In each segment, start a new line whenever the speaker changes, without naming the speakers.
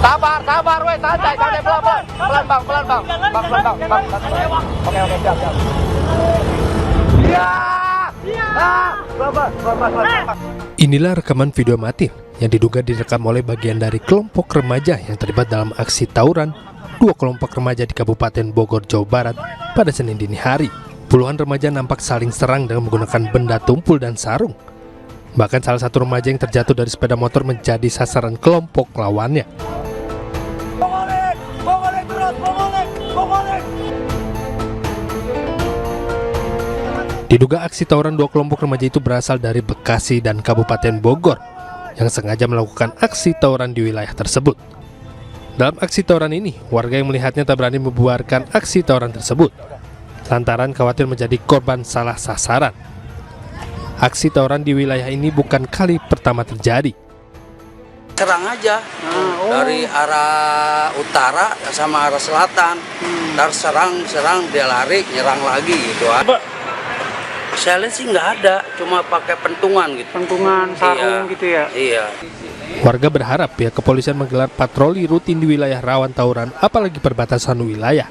Sabar, weh, santai, pelan, bang. Oke, siap. Iya. Pelan.
Inilah rekaman video amatir yang diduga direkam oleh bagian dari kelompok remaja yang terlibat dalam aksi tawuran dua kelompok remaja di Kabupaten Bogor, Jawa Barat pada Senin dini hari. Puluhan remaja nampak saling serang dengan menggunakan benda tumpul dan sarung. Bahkan salah satu remaja yang terjatuh dari sepeda motor menjadi sasaran kelompok lawannya. Diduga aksi tawuran dua kelompok remaja itu berasal dari Bekasi dan Kabupaten Bogor yang sengaja melakukan aksi tawuran di wilayah tersebut. Dalam aksi tawuran ini, warga yang melihatnya tak berani membubarkan aksi tawuran tersebut lantaran khawatir menjadi korban salah sasaran. Aksi tawuran di wilayah ini bukan kali pertama terjadi.
Serang aja dari arah utara sama arah selatan. Ntar serang dia lari, nyerang lagi gitu. Saya lihat sih nggak ada, cuma pakai pentungan gitu.
Pentungan, sarung gitu ya?
Iya.
Warga berharap pihak kepolisian menggelar patroli rutin di wilayah rawan tawuran, apalagi perbatasan wilayah.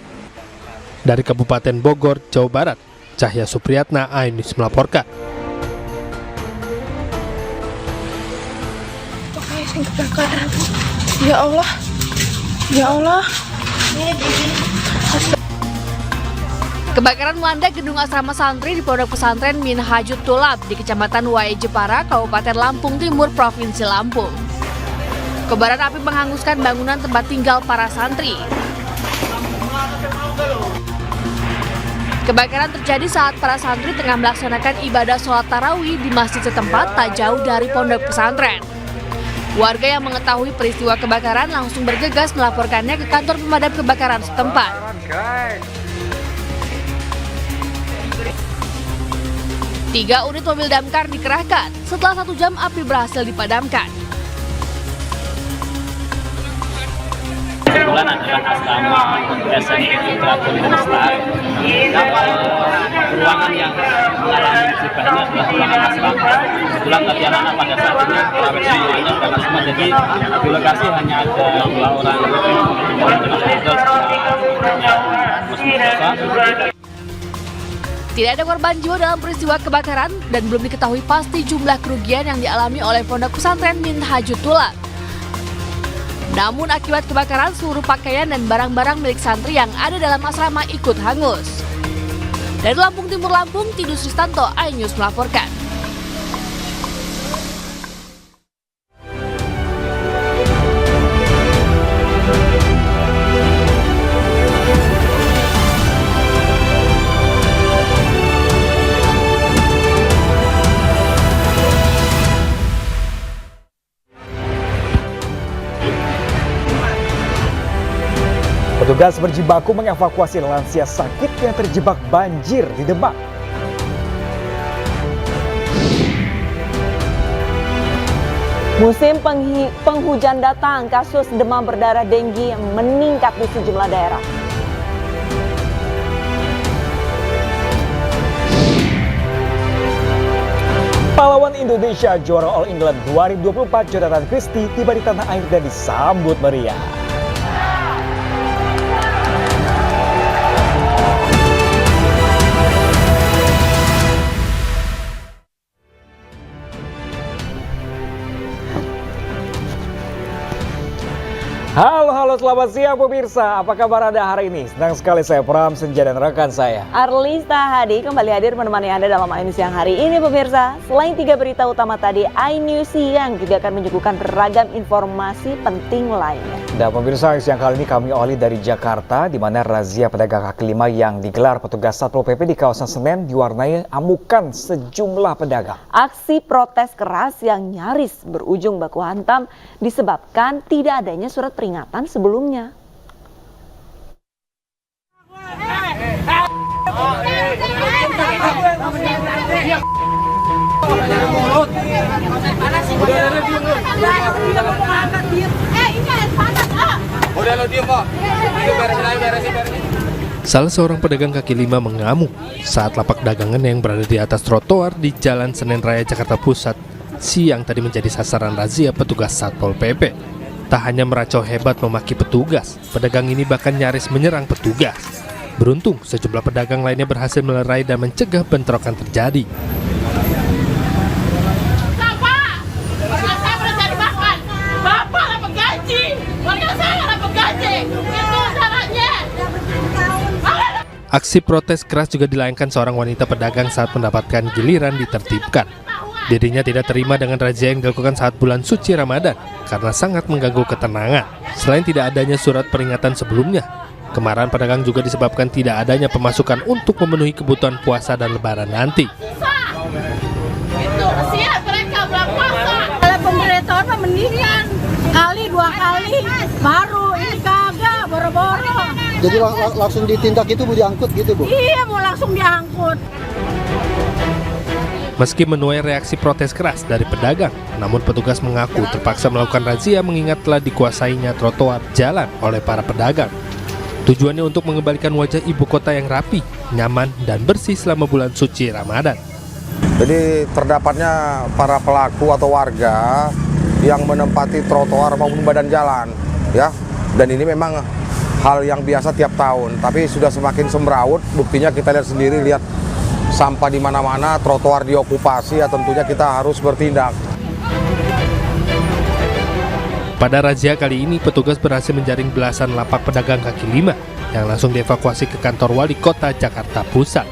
Dari Kabupaten Bogor, Jawa Barat, Cahya Supriyatna, iNews melaporkan.
Kebakaran. Ya Allah.
Kebakaran melanda gedung asrama santri di Pondok Pesantren Minhajut Tulab di Kecamatan Wae Jepara, Kabupaten Lampung Timur, Provinsi Lampung. Kobaran api menghanguskan bangunan tempat tinggal para santri. Kebakaran terjadi saat para santri tengah melaksanakan ibadah sholat tarawih di masjid setempat tak jauh dari pondok pesantren. Warga yang mengetahui peristiwa kebakaran langsung bergegas melaporkannya ke kantor pemadam kebakaran setempat. 3 unit mobil damkar dikerahkan. Setelah 1 jam api berhasil dipadamkan.
Kebetulan adalah asrama SMP Fitratul Mustar. Ruangan yang mengalami musibah ini adalah ruangan asrama. Kebetulan tadi anak-anak pada saat ini terawih semuanya berangkat semua. Jadi di lokasi hanya ada 2 orang yang
Tidak ada korban jiwa dalam peristiwa kebakaran dan belum diketahui pasti jumlah kerugian yang dialami oleh Pondok Pesantren Minhajut Tulab. Namun akibat kebakaran, seluruh pakaian dan barang-barang milik santri yang ada dalam asrama ikut hangus. Dari Lampung Timur, Lampung, Tidus Ristanto, iNews melaporkan.
Petugas berjibaku mengevakuasi lansia sakit yang terjebak banjir di Demak.
Musim penghujan datang, kasus demam berdarah denggi meningkat di sejumlah daerah.
Pahlawan Indonesia juara All England 2024 Jonathan Christie tiba di tanah air dan disambut meriah. Halo, selamat siang pemirsa. Apa kabar Anda hari ini? Senang sekali saya Pram Senja dan rekan saya
Arlista Hadi kembali hadir menemani Anda dalam iNews Siang hari ini pemirsa. Selain 3 berita utama tadi, iNews Siang juga akan menyuguhkan beragam informasi penting lainnya.
Dan pemirsa, siang kali ini kami awali dari Jakarta, di mana razia pedagang kaki lima yang digelar petugas Satpol PP di kawasan Senen diwarnai amukan sejumlah pedagang.
Aksi protes keras yang nyaris berujung baku hantam disebabkan tidak adanya surat peringatan sebelumnya.
Salah seorang pedagang kaki lima mengamuk saat lapak dagangan yang berada di atas trotoar di Jalan Senen Raya Jakarta Pusat siang tadi menjadi sasaran razia petugas Satpol PP. Tak hanya meracau hebat memaki petugas, pedagang ini bahkan nyaris menyerang petugas. Beruntung, sejumlah pedagang lainnya berhasil melerai dan mencegah bentrokan terjadi. Aksi protes keras juga dilayangkan seorang wanita pedagang saat mendapatkan giliran ditertibkan. Dirinya tidak terima dengan razia yang dilakukan saat bulan suci Ramadan karena sangat mengganggu ketenangan. Selain tidak adanya surat peringatan sebelumnya, kemarahan pedagang juga disebabkan tidak adanya pemasukan untuk memenuhi kebutuhan puasa dan lebaran nanti.
Itu kesian mereka belum puasa. Kalau pemberitahuan mendingan kali 2 kali baru ini kagak boro-boro.
Jadi langsung ditindak itu Bu, diangkut gitu Bu?
Iya, mau langsung diangkut.
Meski menuai reaksi protes keras dari pedagang, namun petugas mengaku terpaksa melakukan razia mengingat telah dikuasainya trotoar jalan oleh para pedagang. Tujuannya untuk mengembalikan wajah ibu kota yang rapi, nyaman, dan bersih selama bulan suci Ramadan.
Jadi terdapatnya para pelaku atau warga yang menempati trotoar maupun badan jalan, ya. Dan ini memang hal yang biasa tiap tahun, tapi sudah semakin semrawut. Buktinya kita lihat sendiri, lihat sampah di mana-mana, trotoar diokupasi, ya tentunya kita harus bertindak.
Pada razia kali ini, petugas berhasil menjaring belasan lapak pedagang kaki lima yang langsung dievakuasi ke kantor wali kota Jakarta Pusat.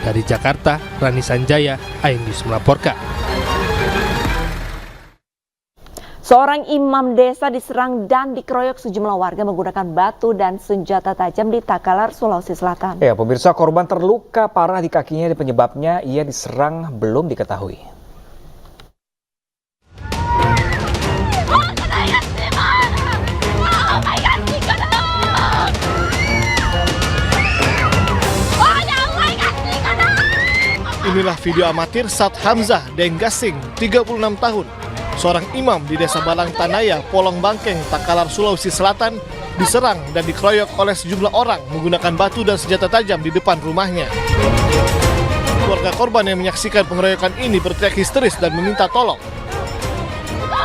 Dari Jakarta, Rani Sanjaya, iNews melaporkan.
Seorang imam desa diserang dan dikeroyok sejumlah warga menggunakan batu dan senjata tajam di Takalar, Sulawesi Selatan.
Ya, pemirsa, korban terluka parah di kakinya dan penyebabnya ia diserang belum diketahui.
Inilah video amatir saat Hamzah Denggasing, 36 tahun, seorang imam di Desa Balang Tanaya, Polong Bangkeng, Takalar, Sulawesi Selatan, diserang dan dikeroyok oleh sejumlah orang menggunakan batu dan senjata tajam di depan rumahnya. Keluarga korban yang menyaksikan pengeroyokan ini berteriak histeris dan meminta tolong.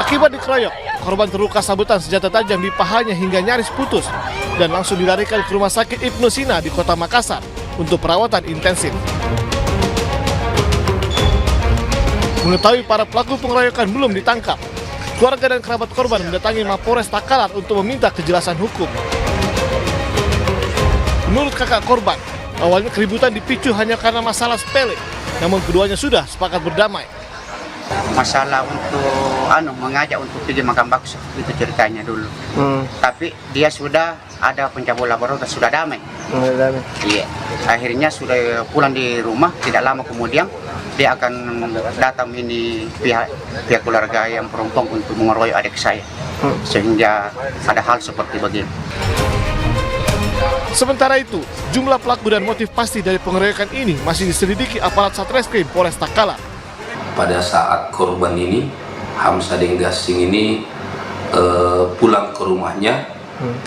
Akibat dikeroyok, korban terluka sabetan senjata tajam di pahanya hingga nyaris putus dan langsung dilarikan ke Rumah Sakit Ibnu Sina di Kota Makassar untuk perawatan intensif. Mengetahui para pelaku pengeroyokan belum ditangkap, keluarga dan kerabat korban mendatangi Mapores Takalar untuk meminta kejelasan hukum. Menurut kakak korban, awalnya keributan dipicu hanya karena masalah sepele, namun keduanya sudah sepakat berdamai.
Masalah untuk mengajak untuk pergi makan bakso, itu ceritanya dulu. Tapi dia sudah ada pencabut laporan, sudah damai. Iya. Akhirnya sudah pulang di rumah, tidak lama kemudian dia akan datang ini pihak keluarga yang perempuan untuk mengeroyok adik saya, sehingga ada hal seperti begini.
Sementara itu, jumlah pelaku dan motif pasti dari pengeroyokan ini masih diselidiki aparat Satreskrim Polres Takalar.
Pada saat korban ini, Hamzah Denggasing ini pulang ke rumahnya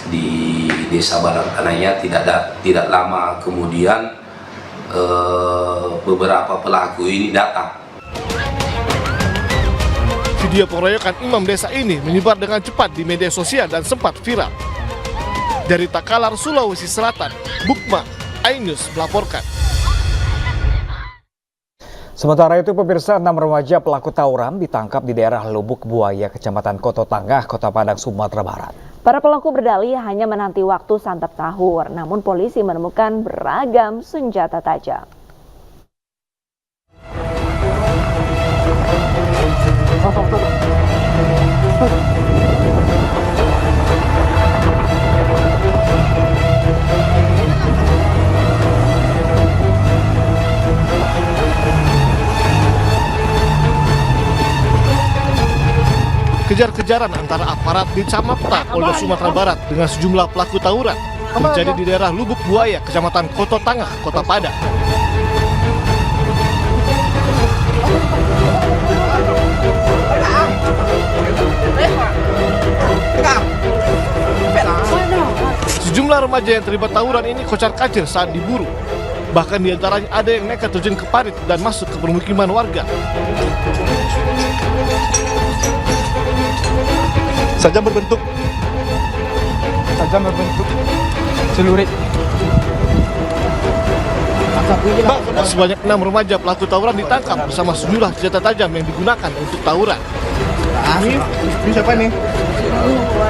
di Desa Balang Tanaya, tidak lama kemudian beberapa pelaku ini datang.
Video pengeroyokan imam desa ini menyebar dengan cepat di media sosial dan sempat viral. Dari Takalar, Sulawesi Selatan, Bukma, iNews melaporkan.
Sementara itu, pemirsa, 6 remaja pelaku tawuran ditangkap di daerah Lubuk Buaya, Kecamatan Koto Tangah, Kota Padang, Sumatera Barat.
Para pelaku berdalih hanya menanti waktu santap sahur, namun polisi menemukan beragam senjata tajam.
Kejar-kejaran antara aparat di Camapta, Polda Sumatera Barat dengan sejumlah pelaku tawuran terjadi di daerah Lubuk Buaya, Kecamatan Koto Tangah, Kota Padang. Sejumlah remaja yang terlibat tawuran ini kocar-kacir saat diburu. Bahkan diantaranya ada yang nekat terjun ke parit dan masuk ke permukiman warga. Sajam berbentuk celurit. Sebanyak 6 remaja pelaku tawuran ditangkap bersama sejumlah senjata tajam yang digunakan untuk tawuran. Ini siapa nih?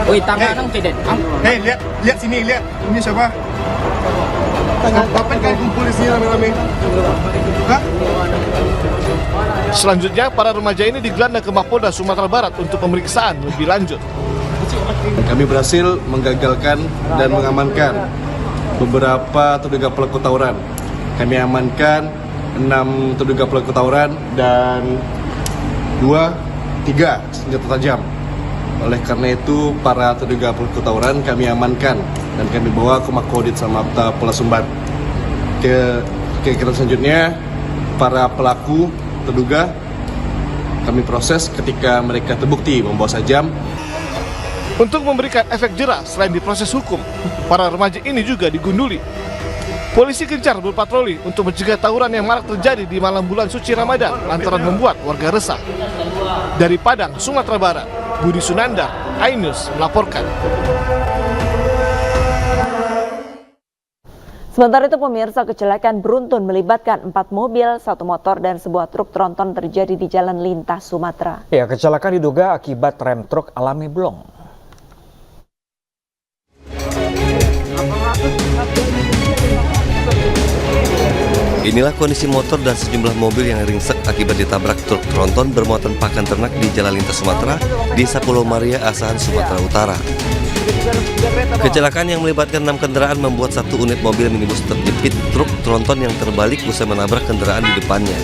Woi, tangan tidak.
Hei, lihat sini, lihat. Ini siapa? Ngapain kalian kumpul di sini rame-rame? Hah? Selanjutnya, para remaja ini digelandang ke Mapolda Sumatera Barat untuk pemeriksaan lebih lanjut.
Kami berhasil menggagalkan dan mengamankan beberapa terduga pelaku tawuran. Kami amankan 6 terduga pelaku tawuran dan 3 senjata tajam. Oleh karena itu, para terduga pelaku tawuran kami amankan dan kami bawa ke Makodim Samapta Polda Sumbar. Kegiatan selanjutnya, para pelaku terduga kami proses ketika mereka terbukti membawa sajam.
Untuk memberikan efek jera selain diproses hukum, para remaja ini juga digunduli. Polisi gencar berpatroli untuk mencegah tawuran yang marak terjadi di malam bulan suci Ramadan lantaran membuat warga resah. Dari Padang, Sumatera Barat, Budi Sunandar, iNews melaporkan.
Sementara itu pemirsa, kecelakaan beruntun melibatkan 4 mobil, 1 motor dan sebuah truk tronton terjadi di Jalan Lintas Sumatera.
Ya, kecelakaan diduga akibat rem truk alami blong.
Inilah kondisi motor dan sejumlah mobil yang ringsek akibat ditabrak truk tronton bermuatan pakan ternak di Jalan Lintas Sumatera, Desa Pulau Maria, Asahan, Sumatera Utara. Kecelakaan yang melibatkan 6 kendaraan membuat 1 unit mobil minibus terjepit truk tronton yang terbalik usai menabrak kendaraan di depannya.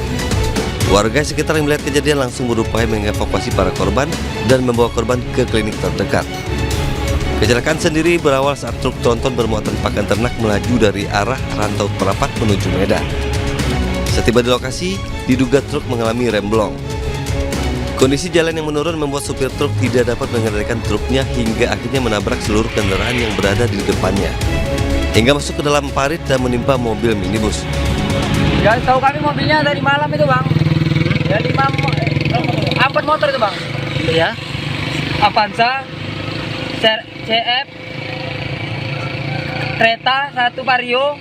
Warga sekitar yang melihat kejadian langsung berupaya mengevakuasi para korban dan membawa korban ke klinik terdekat. Kecelakaan sendiri berawal saat truk tronton bermuatan pakan ternak melaju dari arah Rantau Perapat menuju Medan. Setiba di lokasi, diduga truk mengalami rem blong. Kondisi jalan yang menurun membuat supir truk tidak dapat mengendalikan truknya hingga akhirnya menabrak seluruh kendaraan yang berada di depannya, hingga masuk ke dalam parit dan menimpa mobil minibus.
Ya, tahu kami mobilnya dari malam itu, Bang. Ya, 4 motor itu, Bang. Ya. Avanza, CF, kereta, 1 Vario,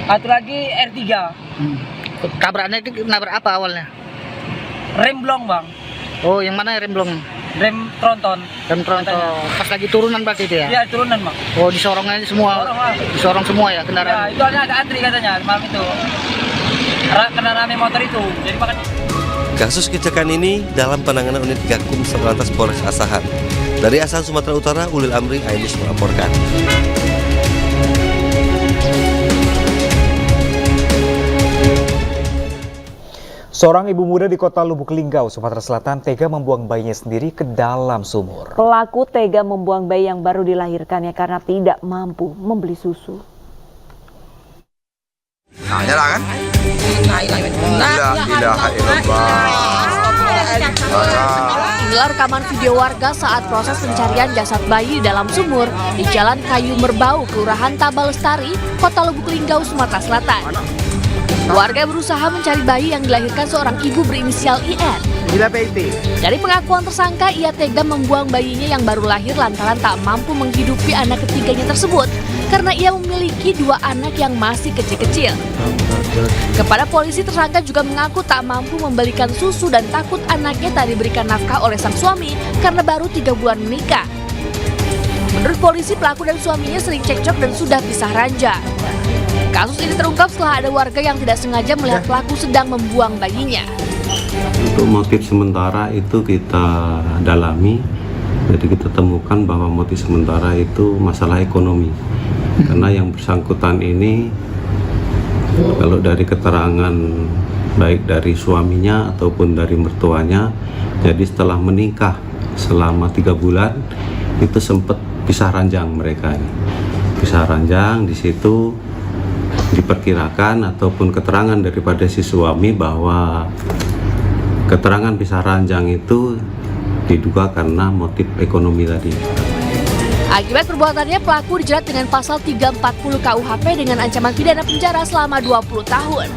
satu lagi R3.
Tabrakannya nabrak apa awalnya?
Rem blong, Bang.
Oh, yang mana rem blong?
Rem tronton.
Rem tronton. Pas lagi turunan berarti itu ya?
Iya, turunan, Bang.
Oh, disorongnya semua. Disorong semua ya kendaraan.
Ya, itu ada antri katanya malam itu. Kena rame motor itu. Jadi makanya
Kasus kecelakaan ini dalam penanganan unit Gakum Satlantas Polres Asahan. Dari Asahan, Sumatera Utara, Ulil Amri, iNews melaporkan.
Seorang ibu muda di kota Lubuk Linggau, Sumatera Selatan, tega membuang bayinya sendiri ke dalam sumur.
Pelaku tega membuang bayi yang baru dilahirkannya karena tidak mampu membeli susu.
Nah, nyala kan?
Inilah rekaman video warga saat proses pencarian jasad bayi di dalam sumur di Jalan Kayu Merbau, Kelurahan Tabal Lestari, Kota Lubuk Linggau, Sumatera Selatan. Warga berusaha mencari bayi yang dilahirkan seorang ibu berinisial IN. Dari pengakuan tersangka, ia tega membuang bayinya yang baru lahir lantaran tak mampu menghidupi anak ketiganya tersebut karena ia memiliki 2 anak yang masih kecil-kecil. Kepada polisi, tersangka juga mengaku tak mampu membelikan susu dan takut anaknya tak diberikan nafkah oleh sang suami karena baru 3 bulan menikah. Menurut polisi, pelaku dan suaminya sering cekcok dan sudah pisah ranjang. Kasus ini terungkap setelah ada warga yang tidak sengaja melihat pelaku sedang membuang bayinya.
Untuk motif sementara itu kita dalami, jadi kita temukan bahwa motif sementara itu masalah ekonomi. Karena yang bersangkutan ini, kalau dari keterangan baik dari suaminya ataupun dari mertuanya, jadi setelah menikah selama 3 bulan, itu sempat pisah ranjang mereka. Pisah ranjang, di situ diperkirakan ataupun keterangan daripada si suami bahwa keterangan pisah ranjang itu diduga karena motif ekonomi tadi.
Akibat perbuatannya, pelaku dijerat dengan pasal 340 KUHP dengan ancaman pidana penjara selama 20 tahun.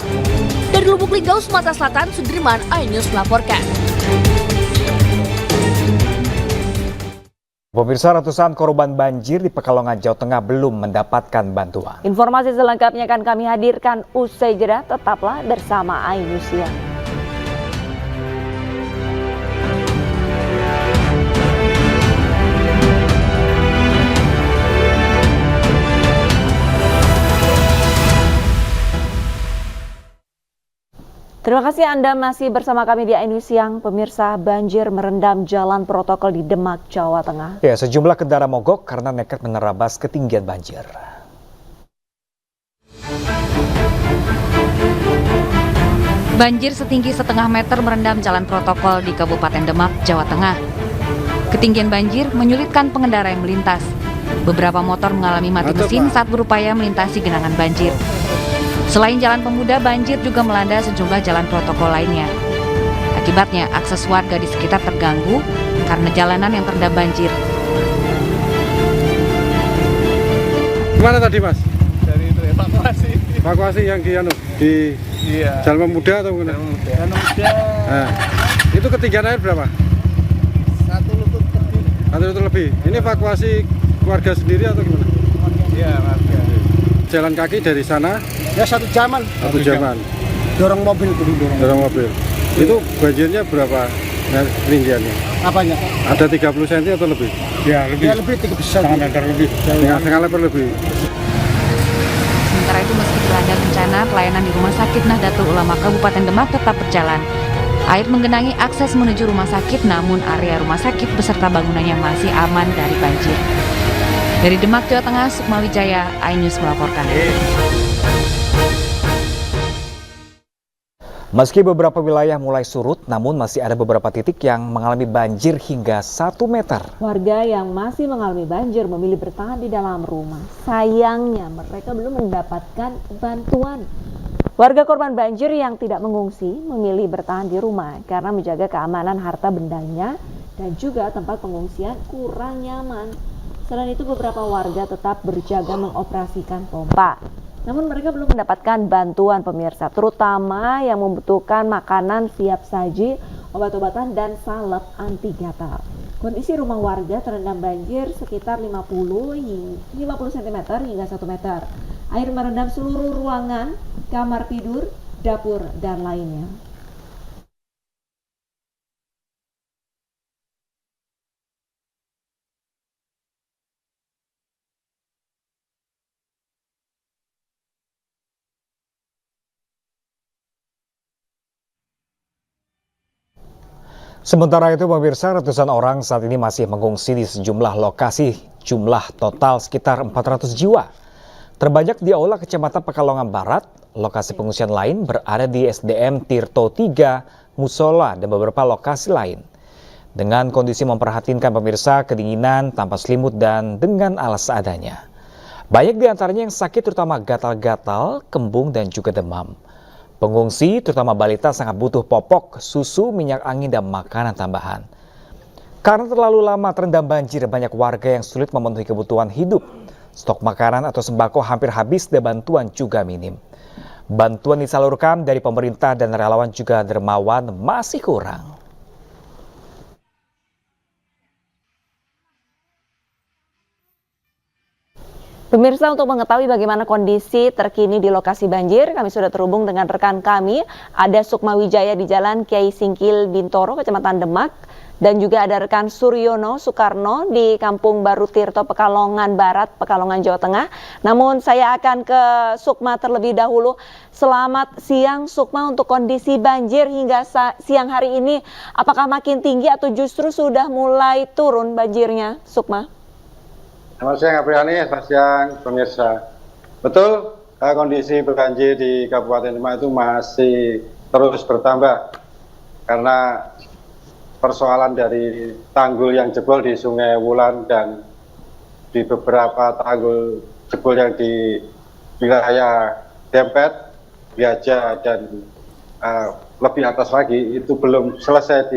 Dari Lubuk Linggau, Sumatera Selatan, Sudirman, iNews melaporkan.
Pemirsa, ratusan korban banjir di Pekalongan, Jawa Tengah belum mendapatkan bantuan.
Informasi selengkapnya akan kami hadirkan usai jeda. Tetaplah bersama iNews Siang. Terima kasih Anda masih bersama kami di iNews Siang. Pemirsa, banjir merendam jalan protokol di Demak, Jawa Tengah.
Ya, sejumlah kendaraan mogok karena nekat menerabas ketinggian banjir.
Banjir setinggi setengah meter merendam jalan protokol di Kabupaten Demak, Jawa Tengah. Ketinggian banjir menyulitkan pengendara yang melintas. Beberapa motor mengalami mati mesin saat berupaya melintasi genangan banjir. Selain Jalan Pemuda, banjir juga melanda sejumlah jalan protokol lainnya. Akibatnya, akses warga di sekitar terganggu karena jalanan yang terendam banjir.
Gimana tadi, Mas?
Dari itu evakuasi.
Evakuasi yang di Jalan Pemuda atau gimana?
Jalan Pemuda.
Nah, itu ketinggian air berapa?
1 lutut lebih.
1 lutut lebih. Ini evakuasi keluarga sendiri atau gimana?
Iya, warga.
Jalan kaki dari sana?
Ya 1 jaman.
1 jaman.
Dorong mobil tuh.
Dorong mobil. Itu banjirnya berapa ketinggiannya?
Apanya?
Ada 30 cm atau lebih?
Ya lebih 30 cm lebih.
Setengah meter lebih.
Sementara itu meski dilanda bencana, pelayanan di Rumah Sakit Nahdlatul Ulama Kabupaten Demak tetap berjalan. Air menggenangi akses menuju rumah sakit, namun area rumah sakit beserta bangunannya masih aman dari banjir. Dari Demak, Jawa Tengah, Sukma Wijaya, iNews melaporkan.
Meski beberapa wilayah mulai surut, namun masih ada beberapa titik yang mengalami banjir hingga 1 meter.
Warga yang masih mengalami banjir memilih bertahan di dalam rumah. Sayangnya mereka belum mendapatkan bantuan. Warga korban banjir yang tidak mengungsi memilih bertahan di rumah karena menjaga keamanan harta bendanya dan juga tempat pengungsian kurang nyaman. Selain itu, beberapa warga tetap berjaga mengoperasikan pompa. Namun mereka belum mendapatkan bantuan, pemirsa, terutama yang membutuhkan makanan siap saji, obat-obatan, dan salep anti gatal. Kondisi rumah warga terendam banjir sekitar 50 cm hingga 1 meter. Air merendam seluruh ruangan, kamar tidur, dapur, dan lainnya.
Sementara itu, pemirsa, ratusan orang saat ini masih mengungsi di sejumlah lokasi, jumlah total sekitar 400 jiwa. Terbanyak di Aula Kecamatan Pekalongan Barat, lokasi pengungsian lain berada di SDM Tirto 3, Musola, dan beberapa lokasi lain. Dengan kondisi memprihatinkan, pemirsa, kedinginan, tanpa selimut, dan dengan alas seadanya. Banyak di antaranya yang sakit, terutama gatal-gatal, kembung, dan juga demam. Pengungsi, terutama balita, sangat butuh popok, susu, minyak angin, dan makanan tambahan. Karena terlalu lama terendam banjir, banyak warga yang sulit memenuhi kebutuhan hidup. Stok makanan atau sembako hampir habis dan bantuan juga minim. Bantuan disalurkan dari pemerintah dan relawan juga dermawan masih kurang.
Pemirsa, untuk mengetahui bagaimana kondisi terkini di lokasi banjir, kami sudah terhubung dengan rekan kami. Ada Sukma Wijaya di Jalan Kiai Singkil Bintoro, Kecamatan Demak. Dan juga ada rekan Suryono Soekarno di Kampung Baru Tirto, Pekalongan Barat, Pekalongan, Jawa Tengah. Namun saya akan ke Sukma terlebih dahulu. Selamat siang Sukma, untuk kondisi banjir hingga siang hari ini, apakah makin tinggi atau justru sudah mulai turun banjirnya, Sukma?
Selamat siang Apriani, selamat siang pemirsa. Betul, kondisi banjir di Kabupaten Demak itu masih terus bertambah karena persoalan dari tanggul yang jebol di Sungai Wulan dan di beberapa tanggul jebol yang di wilayah Dempet, Biaja, dan lebih atas lagi itu belum selesai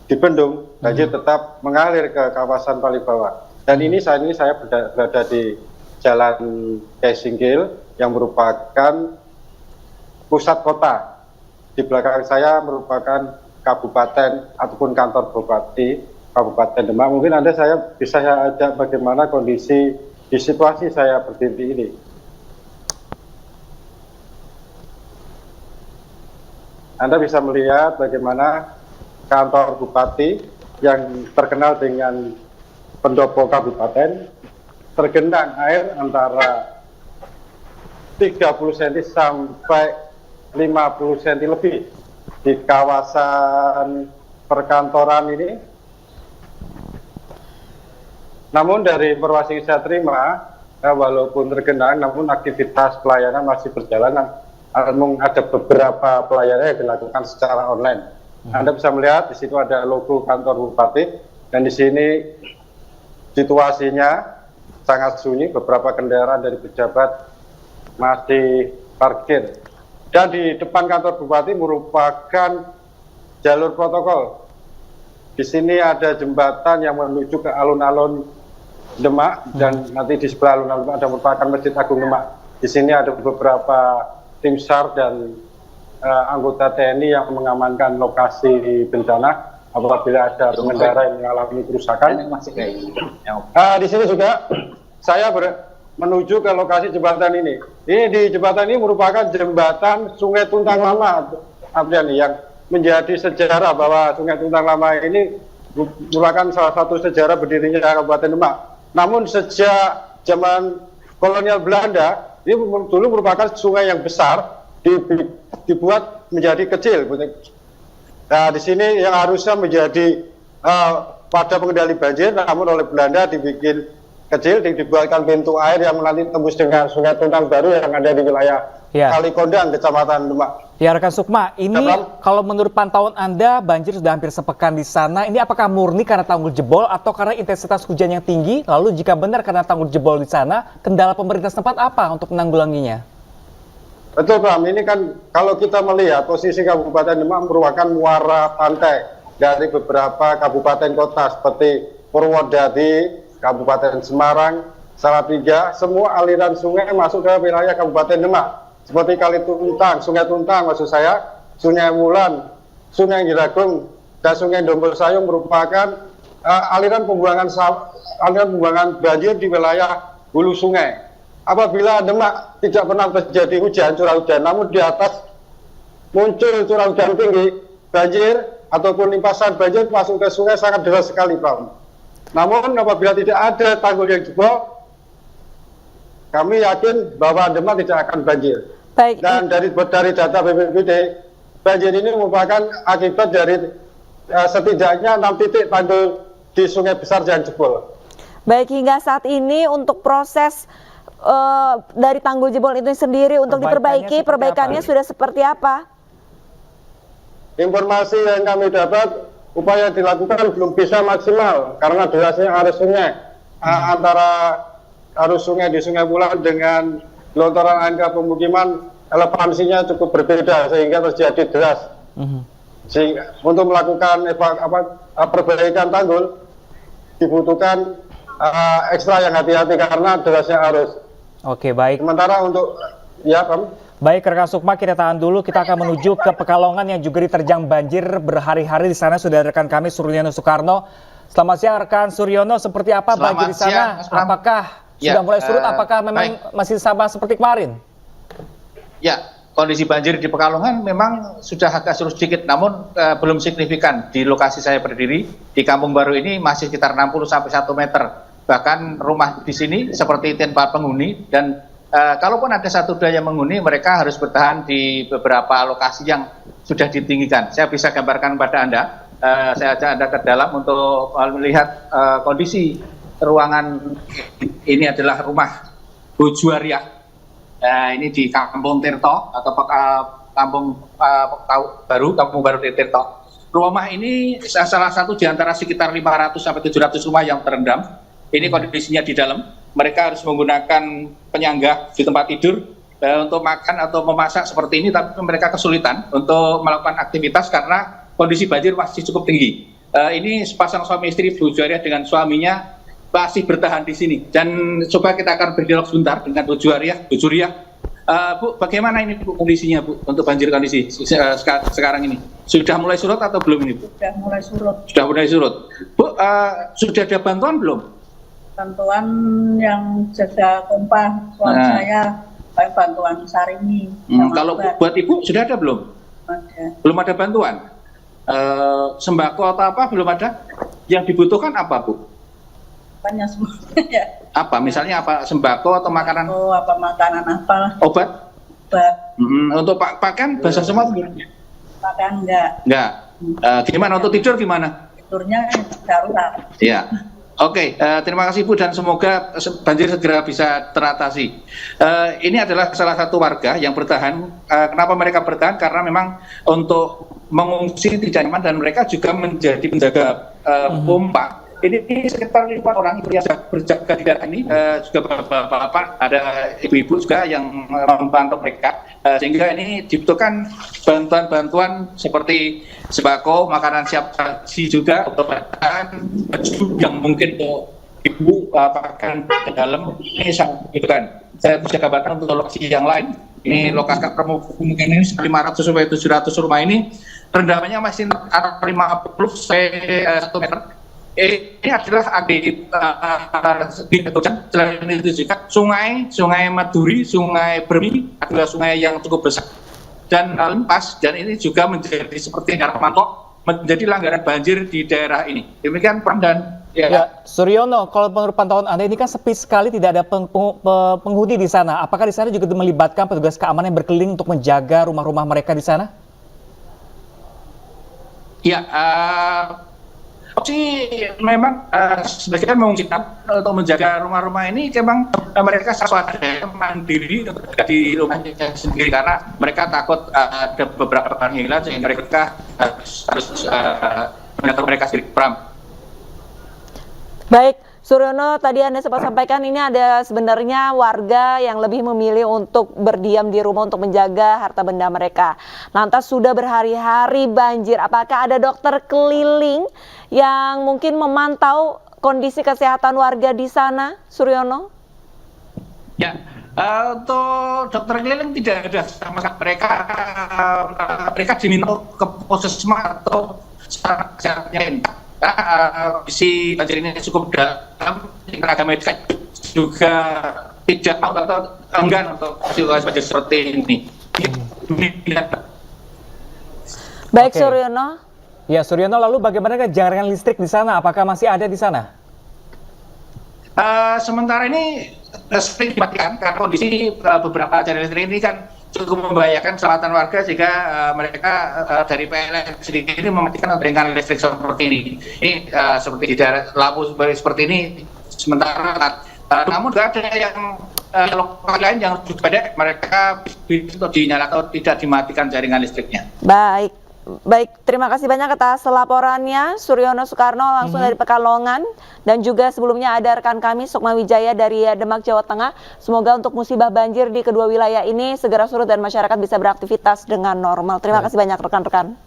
dibendung. Banjir tetap mengalir ke kawasan paling bawah. Dan saat ini saya berada di Jalan Kiai Singkil yang merupakan pusat kota. Di belakang saya merupakan kabupaten ataupun kantor bupati Kabupaten Demak. Mungkin saya bisa ajak bagaimana kondisi di situasi saya berdiri ini. Anda bisa melihat bagaimana kantor bupati yang terkenal dengan pendopo kabupaten tergenang air antara 30 cm sampai 50 cm lebih di kawasan perkantoran ini. Namun dari informasi yang saya terima, walaupun tergenang, namun aktivitas pelayanan masih berjalan. Ada beberapa pelayanan yang dilakukan secara online. Anda bisa melihat di situ ada logo kantor bupati, dan di sini situasinya sangat sunyi. Beberapa kendaraan dari pejabat masih parkir. Dan di depan kantor bupati merupakan jalur protokol. Di sini ada jembatan yang menuju ke alun-alun Demak, dan nanti di sebelah alun-alun ada merupakan Masjid Agung Demak. Di sini ada beberapa tim SAR dan anggota TNI yang mengamankan lokasi bencana apabila ada pengendara yang mengalami kerusakan. Di sini juga saya menuju ke lokasi jembatan ini. Ini di jembatan ini merupakan jembatan Sungai Tuntang Lama, Apriyani, yang menjadi sejarah bahwa Sungai Tuntang Lama ini merupakan salah satu sejarah berdirinya Kabupaten Demak. Namun sejak zaman kolonial Belanda, ini dulu merupakan sungai yang besar, dibuat menjadi kecil. Nah, di sini yang harusnya menjadi pada pengendali banjir, namun oleh Belanda dibikin kecil, dibuatkan pintu air yang nanti tembus dengan Sungai Tuntang Baru yang ada di wilayah Kalikondang, Kecamatan Demak.
Ya, rekan Sukma, ini kalau menurut pantauan Anda banjir sudah hampir sepekan di sana. Ini apakah murni karena tanggul jebol atau karena intensitas hujan yang tinggi? Lalu jika benar karena tanggul jebol di sana, kendala pemerintah setempat apa untuk menanggulanginya?
Betul, Bram. Ini kan kalau kita melihat posisi Kabupaten Demak merupakan muara pantai dari beberapa kabupaten kota seperti Purwodadi, Kabupaten Semarang, Salatiga. Semua aliran sungai masuk ke wilayah Kabupaten Demak. Seperti Kali Tuntang, Sungai Tuntang maksud saya, Sungai Wulan, Sungai Giragung, dan Sungai Dombol Sayung merupakan aliran pembuangan banjir di wilayah hulu sungai. Apabila Demak tidak pernah terjadi hujan, curah hujan, namun di atas muncul curah hujan tinggi, banjir ataupun limpasan banjir masuk ke sungai sangat deras sekali, Pak. Namun apabila tidak ada tanggul yang jebol, kami yakin bahwa Demak tidak akan banjir.
Baik.
Dan dari data BPBD, banjir ini merupakan akibat dari setidaknya 6 titik tanggul di sungai besar yang jebol.
Baik, hingga saat ini untuk proses dari tanggul jebol itu sendiri untuk diperbaiki, perbaikannya sudah seperti apa?
Informasi yang kami dapat, upaya dilakukan belum bisa maksimal karena derasnya arus sungai antara arus sungai di Sungai Wulan dengan gelontoran air ke pemukiman elevasinya cukup berbeda sehingga terjadi deras. Sehingga untuk melakukan perbaikan tanggul dibutuhkan ekstra yang hati-hati karena derasnya arus.
Oke, baik.
Sementara untuk
Baik, rekan Sukma, kita tahan dulu. Kita akan menuju ke Pekalongan yang juga diterjang banjir berhari-hari. Di sana sudah rekan kami Suryono Soekarno. Selamat siang rekan Suryono, seperti apa banjir di sana? Apakah sudah mulai surut? Apakah memang masih sama seperti kemarin?
Ya, kondisi banjir di Pekalongan memang sudah agak surut sedikit, namun belum signifikan. Di lokasi saya berdiri, di Kampung Baru ini masih sekitar 60 sampai 1 meter. Bahkan rumah di sini seperti tanpa penghuni, dan kalaupun ada satu dua yang menghuni, mereka harus bertahan di beberapa lokasi yang sudah ditinggikan. Saya bisa gambarkan pada Anda, saya ajak Anda ke dalam untuk melihat kondisi ruangan. Ini adalah rumah Bu Juariah. Ini di Kampung Tirto atau Kampung Baru Tirto. Rumah ini salah satu di antara sekitar 500 sampai 700 rumah yang terendam. Ini kondisinya di dalam. Mereka harus menggunakan penyangga di tempat tidur untuk makan atau memasak seperti ini, tapi mereka kesulitan untuk melakukan aktivitas karena kondisi banjir masih cukup tinggi. Ini sepasang suami istri Bu Juariah dengan suaminya masih bertahan di sini. Dan coba kita akan berdialog sebentar dengan Bu Juariah. Bu Juariah, Bu, bagaimana ini Bu kondisinya Bu untuk banjir kondisi sekarang ini? Sudah mulai surut atau belum ini Bu?
Sudah mulai surut.
Sudah mulai surut. Bu, sudah ada bantuan belum?
Bantuan yang jaga pompa suami saya, kayak bantuan Sarimi.
Kalau buat Ibu sudah ada belum?
Ada.
Belum ada bantuan. Sembako atau apa belum ada? Yang dibutuhkan apa Bu?
Banyak semua. Ya.
Apa? Misalnya apa? Sembako atau makanan?
Oh, apa makanan apa?
Obat?
Obat.
Untuk pakaian basah semua belum?
Pakaian enggak.
Enggak. Gimana untuk tidur gimana?
Tidurnya darurat.
Iya. Oke, terima kasih Bu dan semoga banjir segera bisa teratasi. Ini adalah salah satu warga yang bertahan. Kenapa mereka bertahan? Karena memang untuk mengungsi tidak nyaman dan mereka juga menjadi penjaga pompa. Ini sekitar 5 orang yang berjaga di daerah ini, juga bapak-bapak, ada ibu-ibu juga yang membantu mereka, sehingga ini dibutuhkan bantuan-bantuan seperti sembako, makanan siap saji juga, obat-obatan, baju yang mungkin untuk ibu pakaian ke dalam, ini sangat dibutuhkan. Saya bisa kabarkan untuk lokasi yang lain, ini lokasi kemungkinan ini 500 sampai 700 rumah ini, rendamannya masih antara 50 sampai 1 meter. Ini adalah di hujan. Selain itu juga sungai Maduri, sungai Bermi adalah sungai yang cukup besar dan limpas, dan ini juga menjadi seperti Haramanto, menjadi langganan banjir di daerah ini. Demikian Pram dan
ya. Suryono, kalau menurut pantauan Anda ini kan sepi sekali, tidak ada penghuni di sana. Apakah di sana juga melibatkan petugas keamanan yang berkeliling untuk menjaga rumah-rumah mereka di sana?
Ya. Opsi memang sebagian mengungsikan untuk menjaga rumah-rumah ini, memang mereka swasembada mandiri di rumahnya sendiri karena mereka takut ada beberapa orang hilang sehingga mereka harus mengatur mereka sendiri. Pram.
Baik, Suryono, tadi Anda sempat sampaikan ini ada sebenarnya warga yang lebih memilih untuk berdiam di rumah untuk menjaga harta benda mereka. Lantas sudah berhari-hari banjir, apakah ada dokter keliling yang mungkin memantau kondisi kesehatan warga di sana, Suryono?
Ya, untuk dokter keliling tidak ada sama sekali. Mereka diminta ke puskesmas atau sarana lain. Kondisi banjir ini cukup dalam, tenaga medis juga tidak mau atau enggan untuk situasi banjir seperti ini.
Baik, Suryono.
Ya, Suryono, lalu bagaimana jaringan listrik di sana? Apakah masih ada di sana?
Sementara ini listrik dimatikan karena kondisi beberapa jaringan listrik ini kan cukup membahayakan keselamatan warga, sehingga mereka dari PLN sendiri ini mematikan jaringan listrik seperti ini. Ini seperti di daerah Labu seperti ini sementara. Namun juga ada yang lokal lain yang juga ada, mereka bisa dinyalakan atau tidak dimatikan jaringan listriknya.
Baik, terima kasih banyak atas laporannya Suryono Soekarno langsung dari Pekalongan, dan juga sebelumnya ada rekan kami Sukma Wijaya dari Demak, Jawa Tengah. Semoga untuk musibah banjir di kedua wilayah ini segera surut dan masyarakat bisa beraktivitas dengan normal. Terima kasih banyak rekan-rekan.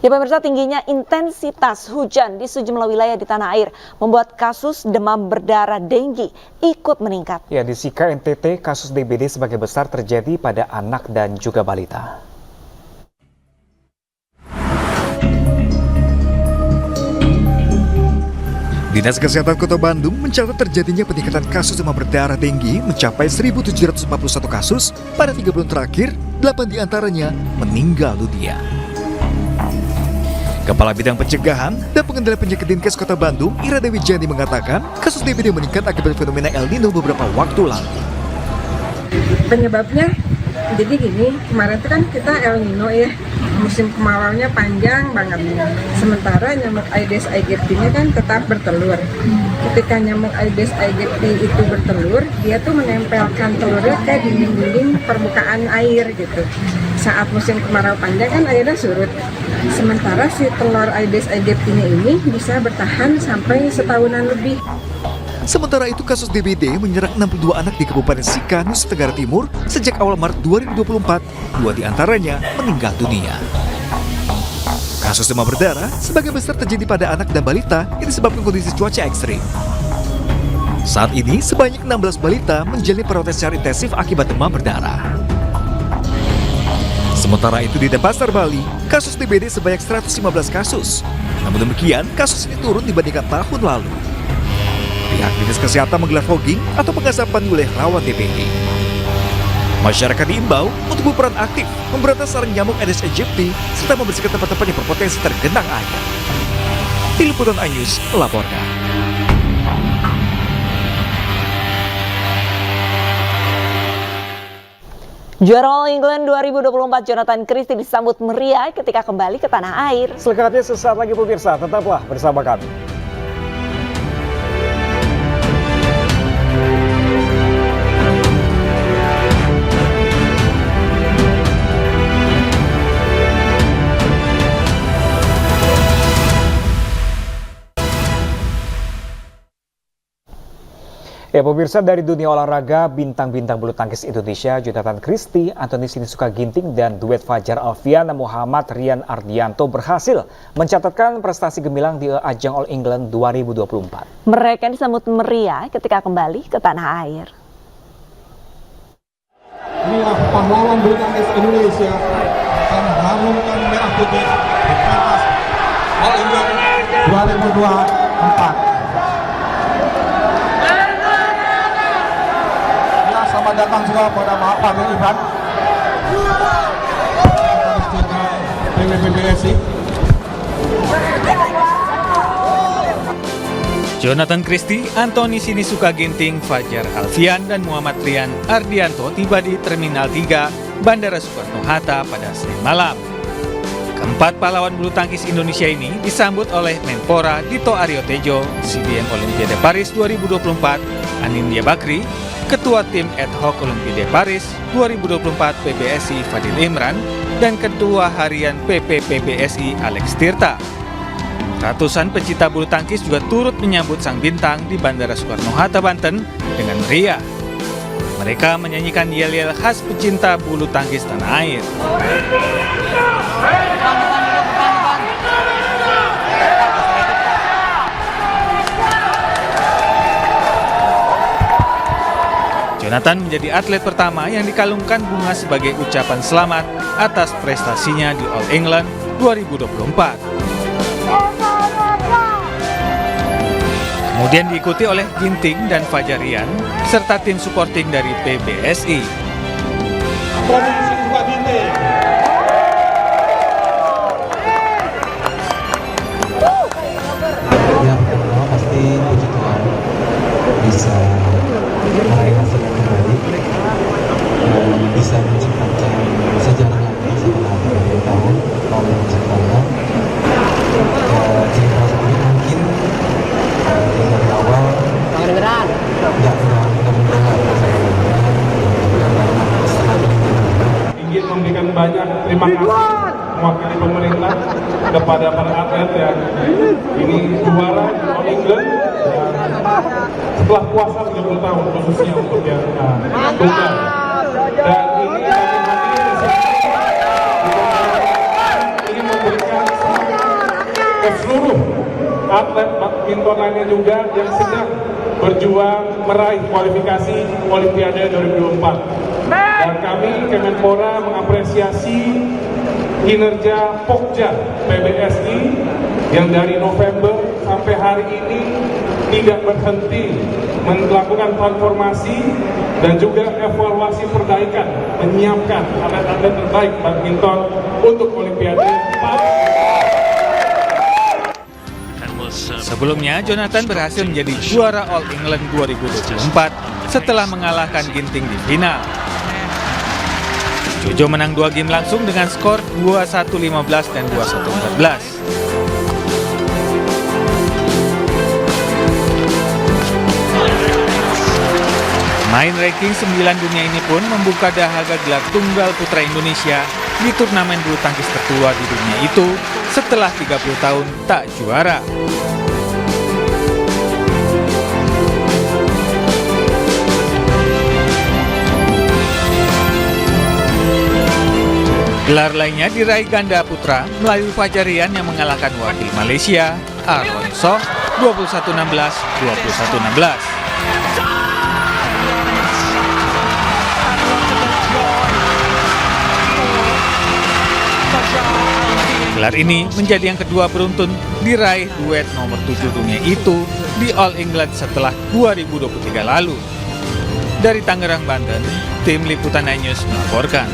Ya pemirsa, tingginya intensitas hujan di sejumlah wilayah di tanah air membuat kasus demam berdarah dengue ikut meningkat.
Ya, di Sika NTT kasus DBD sebagian besar terjadi pada anak dan juga balita.
Dinas Kesehatan Kota Bandung mencatat terjadinya peningkatan kasus demam berdarah dengue mencapai 1.741 kasus pada 3 bulan terakhir, 8 diantaranya meninggal dunia. Kepala Bidang Pencegahan dan Pengendalian Penyakit Dinkes Kota Bandung, Ira Dewi Jani mengatakan kasus DBD meningkat akibat fenomena El Nino beberapa waktu lalu.
Penyebabnya, jadi gini, kemarin itu kan kita El Nino ya, musim kemaraunya panjang banget. Sementara nyamuk Aedes aegypti-nya kan tetap bertelur. Ketika nyamuk Aedes aegypti itu bertelur, dia tuh menempelkan telurnya ke dinding-dinding permukaan air gitu. Saat musim kemarau panjang kan airnya surut. Sementara si telur Aedes aegypti-nya ini bisa bertahan sampai setahunan lebih.
Sementara itu kasus DBD menyerang 62 anak di Kabupaten Sika, Nusa Tenggara Timur sejak awal Maret 2024, 2 diantaranya meninggal dunia. Kasus demam berdarah sebagian besar terjadi pada anak dan balita yang disebabkan kondisi cuaca ekstrim. Saat ini, sebanyak 16 balita menjalani perawatan secara intensif akibat demam berdarah. Sementara itu di Denpasar, Bali, kasus TBD sebanyak 115 kasus. Namun demikian, kasus ini turun dibandingkan tahun lalu. Pihak Dinas Kesehatan menggelar fogging atau pengasapan wilayah rawan TBD. Masyarakat diimbau untuk berperan aktif memberantas sarang nyamuk Aedes aegypti serta membersihkan tempat-tempat yang berpotensi tergenang air. Tim Liputan iNews melaporkan.
Juara All England 2024 Jonathan Christie disambut meriah ketika kembali ke tanah air.
Selengkapnya sesaat lagi pemirsa, tetaplah bersama kami. Ya pemirsa, dari dunia olahraga, bintang-bintang bulu tangkis Indonesia Jonathan Christie, Antoni Sinisuka Ginting, dan duet Fajar Alfian Muhammad Rian Ardianto berhasil mencatatkan prestasi gemilang di ajang All England 2024.
Mereka disambut meriah ketika kembali ke tanah air.
Inilah pahlawan bulu tangkis Indonesia akan mengharumkan merah putih di pentas All England 2024. Selamat datang juga pada Pak Ivan. PBPBSI.
Jonathan Christie, Antoni Sinisuka Ginting, Fajar Alfian, dan Muhammad Rian Ardianto tiba di Terminal 3 Bandara Soekarno-Hatta pada Senin malam. Keempat pahlawan bulu tangkis Indonesia ini disambut oleh Menpora Dito Aryo Tejo, CDM Olimpiade Paris 2024, Anindya Bakri, Ketua Tim Ad Hoc Olimpiade Paris 2024 PBSI Fadil Imran, dan Ketua Harian PPPBSI Alex Tirta. Ratusan pecinta bulu tangkis juga turut menyambut sang bintang di Bandara Soekarno-Hatta, Banten dengan meriah. Mereka menyanyikan yel-yel khas pecinta bulu tangkis tanah air. Jonathan menjadi atlet pertama yang dikalungkan bunga sebagai ucapan selamat atas prestasinya di All England 2024. Kemudian diikuti oleh Ginting dan Fajarian serta tim supporting dari PBSI.
Yang pertama pasti puji Tuhan bisa meraih hasil yang terbaik dan bisa menciptakan sejarah lagi setelah 30 tahun yang menciptakan. Jadi kalau sendiri mungkin dari awal nggak mudah-mudahan
ingin memberikan banyak terima kasih mewakili pemerintah kepada para atlet yang ini juara All England setelah puasa 30 tahun khususnya untuk yang tunggal. Dan ini ingin memberikan semangat ke seluruh atlet badminton lainnya juga yang sedang berjuang meraih kualifikasi Olimpiade 2024. Dan kami Kemenpora mengapresiasi kinerja Pokja PBSI yang dari November sampai hari ini tidak berhenti melakukan transformasi dan juga evaluasi perbaikan, menyiapkan atlet-atlet terbaik badminton untuk Olimpiade Paris.
Sebelumnya, Jonathan berhasil menjadi juara All England 2024 setelah mengalahkan Ginting di final. Jojo menang 2 game langsung dengan skor 21-15 dan 21-14. Main ranking 9 dunia ini pun membuka dahaga gelar tunggal putra Indonesia di turnamen bulu tangkis tertua di dunia itu setelah 30 tahun tak juara. Gelar lainnya diraih ganda putra melalui Fajarian yang mengalahkan wakil Malaysia, Aaron Soh 21-16, 21-16. Gelar ini menjadi yang kedua beruntun diraih duet nomor 7 dunia itu di All England setelah 2023 lalu. Dari Tangerang, Banten, tim Liputan News melaporkan.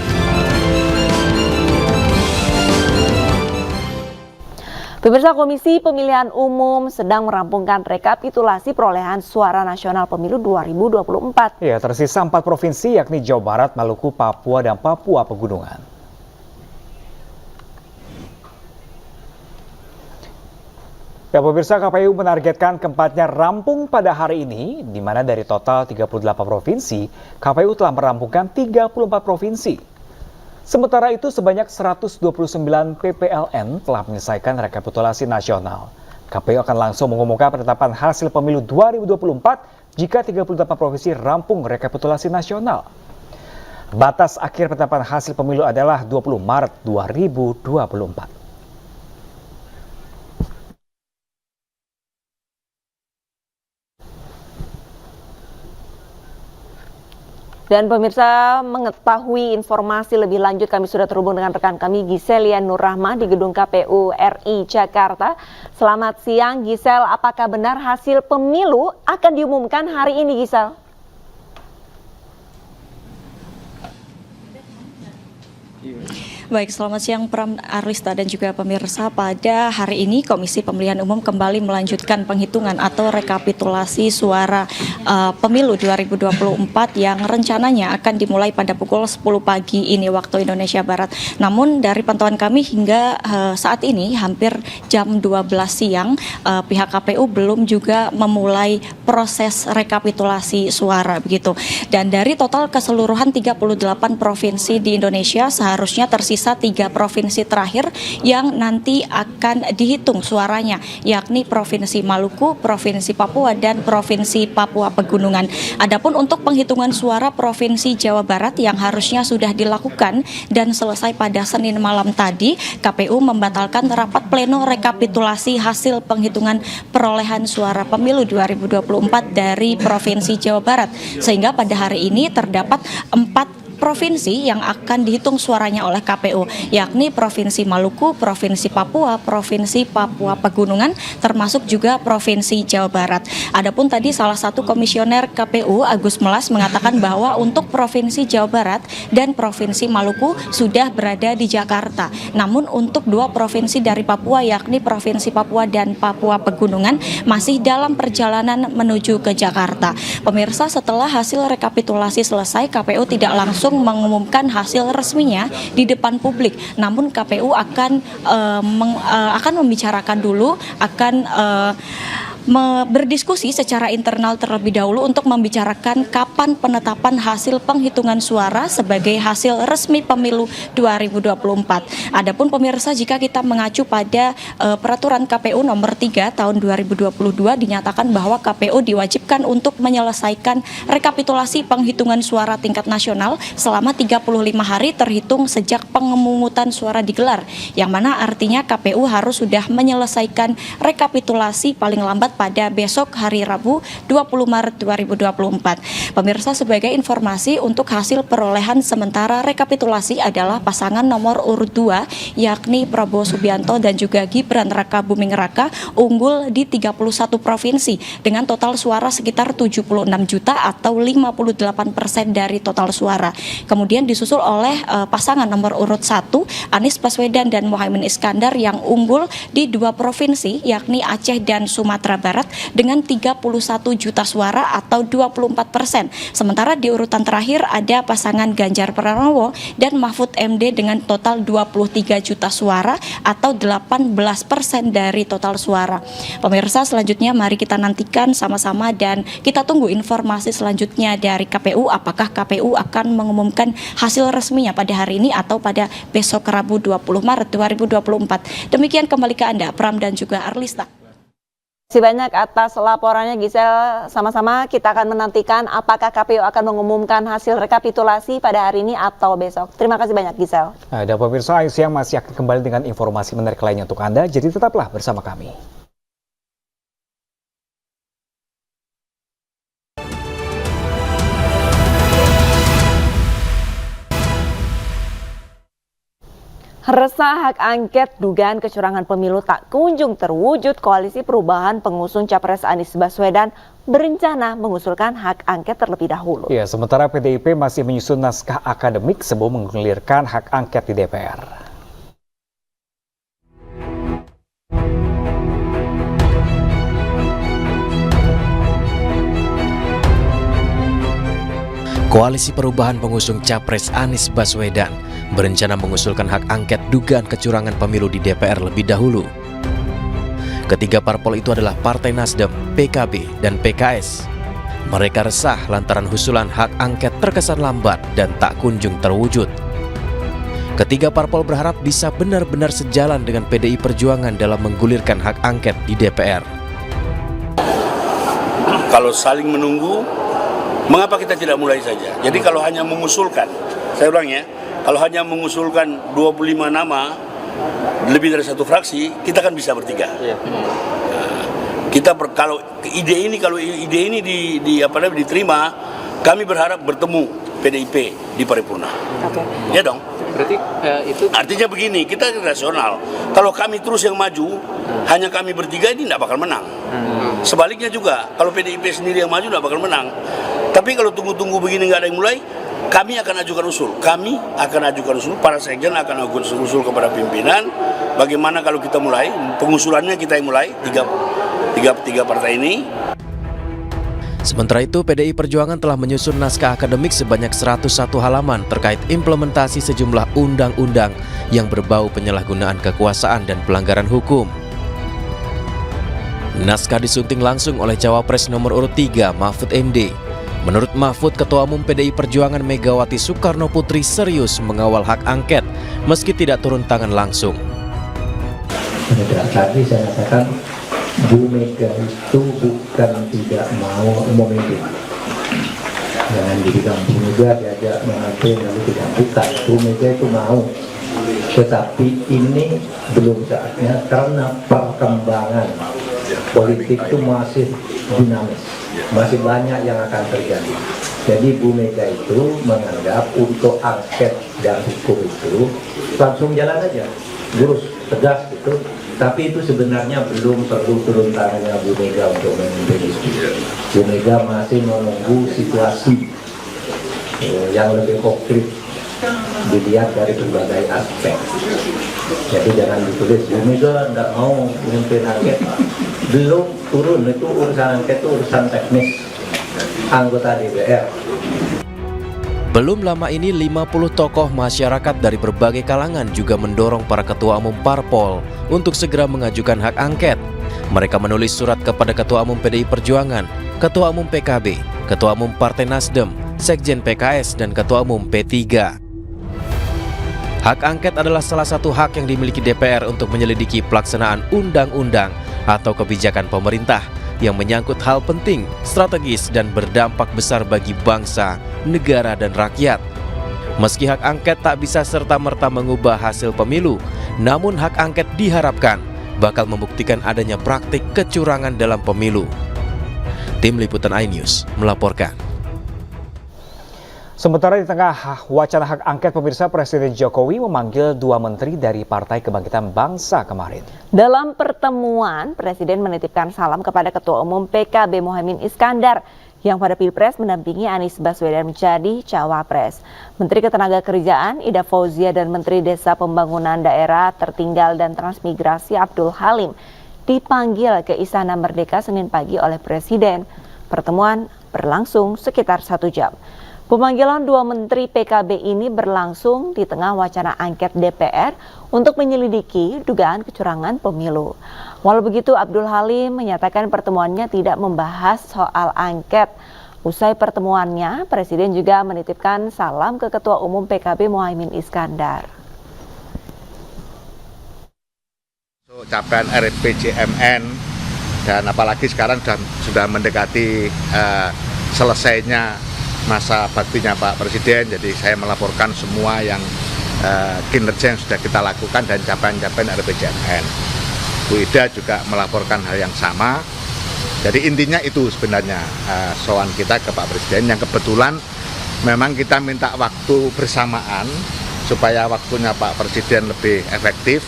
Pemirsa, Komisi Pemilihan Umum sedang merampungkan rekapitulasi perolehan suara nasional pemilu 2024.
Ya, tersisa 4 provinsi yakni Jawa Barat, Maluku, Papua, dan Papua Pegunungan. Ya, pemirsa, KPU menargetkan keempatnya rampung pada hari ini, di mana dari total 38 provinsi, KPU telah merampungkan 34 provinsi. Sementara itu, sebanyak 129 PPLN telah menyelesaikan rekapitulasi nasional. KPU akan langsung mengumumkan penetapan hasil pemilu 2024 jika 38 provinsi rampung rekapitulasi nasional. Batas akhir penetapan hasil pemilu adalah 20 Maret 2024.
Dan pemirsa, mengetahui informasi lebih lanjut, kami sudah terhubung dengan rekan kami Giselia Nur Rahma di gedung KPU RI Jakarta. Selamat siang Gisel, apakah benar hasil pemilu akan diumumkan hari ini, Gisel?
Baik, selamat siang Pram, Arlista dan juga pemirsa. Pada hari ini Komisi Pemilihan Umum kembali melanjutkan penghitungan atau rekapitulasi suara pemilu 2024 yang rencananya akan dimulai pada pukul 10 pagi ini waktu Indonesia Barat. Namun dari pantauan kami hingga saat ini hampir jam 12 siang pihak KPU belum juga memulai proses rekapitulasi suara begitu. Dan dari total keseluruhan 38 provinsi di Indonesia seharusnya tersisa 3 provinsi terakhir yang nanti akan dihitung suaranya, yakni Provinsi Maluku, Provinsi Papua, dan Provinsi Papua Pegunungan. Adapun untuk penghitungan suara Provinsi Jawa Barat yang harusnya sudah dilakukan dan selesai pada Senin malam tadi, KPU membatalkan rapat pleno rekapitulasi hasil penghitungan perolehan suara pemilu 2024 dari Provinsi Jawa Barat. Sehingga pada hari ini terdapat 4 provinsi yang akan dihitung suaranya oleh KPU, yakni Provinsi Maluku, Provinsi Papua, Provinsi Papua Pegunungan, termasuk juga Provinsi Jawa Barat. Adapun tadi salah satu komisioner KPU, Agus Melas, mengatakan bahwa untuk Provinsi Jawa Barat dan Provinsi Maluku sudah berada di Jakarta. Namun untuk 2 provinsi dari Papua, yakni Provinsi Papua dan Papua Pegunungan, masih dalam perjalanan menuju ke Jakarta. Pemirsa, setelah hasil rekapitulasi selesai, KPU tidak langsung mengumumkan hasil resminya di depan publik. Namun KPU akan membicarakan dulu, akan berdiskusi secara internal terlebih dahulu untuk membicarakan kapan penetapan hasil penghitungan suara sebagai hasil resmi pemilu 2024. Adapun pemirsa, jika kita mengacu pada peraturan KPU nomor 3 tahun 2022 dinyatakan bahwa KPU diwajibkan untuk menyelesaikan rekapitulasi penghitungan suara tingkat nasional selama 35 hari terhitung sejak pemungutan suara digelar, yang mana artinya KPU harus sudah menyelesaikan rekapitulasi paling lambat pada besok hari Rabu 20 Maret 2024. Pemirsa, sebagai informasi untuk hasil perolehan sementara rekapitulasi adalah pasangan nomor urut 2 yakni Prabowo Subianto dan juga Gibran Raka Buming Raka unggul di 31 provinsi dengan total suara sekitar 76 juta atau 58% dari total suara. Kemudian disusul oleh pasangan nomor urut 1 Anies Baswedan dan Muhaimin Iskandar yang unggul di 2 provinsi yakni Aceh dan Sumatera Barat dengan 31 juta suara atau 24%. Sementara di urutan terakhir ada pasangan Ganjar Pranowo dan Mahfud MD dengan total 23 juta suara atau 18% dari total suara. Pemirsa, selanjutnya mari kita nantikan sama-sama dan kita tunggu informasi selanjutnya dari KPU. Apakah KPU akan mengumumkan hasil resminya pada hari ini atau pada besok Rabu 20 Maret 2024. Demikian kembali ke Anda, Pram dan juga Arlista.
Terima kasih banyak atas laporannya, Gisel. Sama-sama kita akan menantikan apakah KPU akan mengumumkan hasil rekapitulasi pada hari ini atau besok. Terima kasih banyak, Gisel.
Nah, dan pemirsa, siang masih akan kembali dengan informasi menarik lainnya untuk Anda, jadi tetaplah bersama kami.
Resah hak angket dugaan kecurangan pemilu tak kunjung terwujud, Koalisi Perubahan pengusung Capres Anies Baswedan berencana mengusulkan hak angket terlebih dahulu.
Ya, sementara PDIP masih menyusun naskah akademik sebelum menggulirkan hak angket di DPR.
Koalisi Perubahan pengusung Capres Anies Baswedan berencana mengusulkan hak angket dugaan kecurangan pemilu di DPR lebih dahulu. Ketiga parpol itu adalah Partai Nasdem, PKB, dan PKS. Mereka resah lantaran usulan hak angket terkesan lambat dan tak kunjung terwujud. Ketiga parpol berharap bisa benar-benar sejalan dengan PDI Perjuangan dalam menggulirkan hak angket di DPR.
Kalau saling menunggu, mengapa kita tidak mulai saja? Jadi kalau hanya mengusulkan, saya ulang ya, kalau hanya mengusulkan 25 nama lebih dari satu fraksi, kita kan bisa bertiga. Kalau ide ini diterima, kami berharap bertemu PDIP di paripurna. Ya dong.
Berarti itu
artinya begini, kita rasional. Kalau kami terus yang maju, hanya kami bertiga ini tidak bakal menang. Sebaliknya juga, kalau PDIP sendiri yang maju tidak bakal menang. Tapi kalau tunggu-tunggu begini nggak ada yang mulai, kami akan ajukan usul. Para sekjen akan ajukan usul kepada pimpinan. Bagaimana kalau kita mulai, pengusulannya kita yang mulai, tiga partai ini.
Sementara itu, PDI Perjuangan telah menyusun naskah akademik sebanyak 101 halaman terkait implementasi sejumlah undang-undang yang berbau penyalahgunaan kekuasaan dan pelanggaran hukum. Naskah disunting langsung oleh Cawapres nomor urut 3, Mahfud MD. Menurut Mahfud, Ketua Umum PDI Perjuangan Megawati Soekarno Putri serius mengawal hak angket meski tidak turun tangan langsung.
Tadi saya katakan Bu Mega itu bukan tidak mau memimpin. Jangan dibilang Bu Mega diajak memimpin lalu tidak bukan. Bu Mega itu mau. Tetapi ini belum saatnya karena perkembangan politik itu masih dinamis. Masih banyak yang akan terjadi. Jadi Bu Mega itu menganggap untuk angket dan hukum itu langsung jalan aja, lurus, tegas gitu. Tapi itu sebenarnya belum perlu turun tangannya Bu Mega untuk memimpin itu. Bu Mega masih menunggu situasi yang lebih konkret dilihat dari berbagai aspek. Jadi jangan ditulis Bu Mega tidak mau memimpin angket. Belum turun, itu urusan angket itu urusan teknis anggota DPR.
Belum lama ini 50 tokoh masyarakat dari berbagai kalangan juga mendorong para ketua umum parpol untuk segera mengajukan hak angket. Mereka menulis surat kepada Ketua Umum PDI Perjuangan, Ketua Umum PKB, Ketua Umum Partai Nasdem, Sekjen PKS, dan Ketua Umum P3. Hak angket adalah salah satu hak yang dimiliki DPR untuk menyelidiki pelaksanaan undang-undang atau kebijakan pemerintah yang menyangkut hal penting, strategis, dan berdampak besar bagi bangsa, negara, dan rakyat. Meski hak angket tak bisa serta-merta mengubah hasil pemilu, namun hak angket diharapkan bakal membuktikan adanya praktik kecurangan dalam pemilu. Tim Liputan iNews melaporkan.
Sementara di tengah wacana hak angket, pemirsa, Presiden Jokowi memanggil 2 menteri dari Partai Kebangkitan Bangsa kemarin.
Dalam pertemuan, Presiden menitipkan salam kepada Ketua Umum PKB Mohaimin Iskandar yang pada Pilpres mendampingi Anies Baswedan menjadi Cawapres. Menteri Ketenagakerjaan Ida Fauzia dan Menteri Desa Pembangunan Daerah Tertinggal dan Transmigrasi Abdul Halim dipanggil ke Istana Merdeka Senin pagi oleh Presiden. Pertemuan berlangsung sekitar 1 jam. Pemanggilan 2 menteri PKB ini berlangsung di tengah wacana angket DPR untuk menyelidiki dugaan kecurangan pemilu. Walau begitu, Abdul Halim menyatakan pertemuannya tidak membahas soal angket. Usai pertemuannya, Presiden juga menitipkan salam ke Ketua Umum PKB Mohaimin Iskandar.
Capaian RPJMN dan apalagi sekarang sudah mendekati selesainya masa baktinya Pak Presiden, jadi saya melaporkan semua yang kinerja yang sudah kita lakukan dan capaian-capaian RPJMN. Bu Ida juga melaporkan hal yang sama. Jadi intinya itu sebenarnya soal kita ke Pak Presiden yang kebetulan memang kita minta waktu bersamaan supaya waktunya Pak Presiden lebih efektif,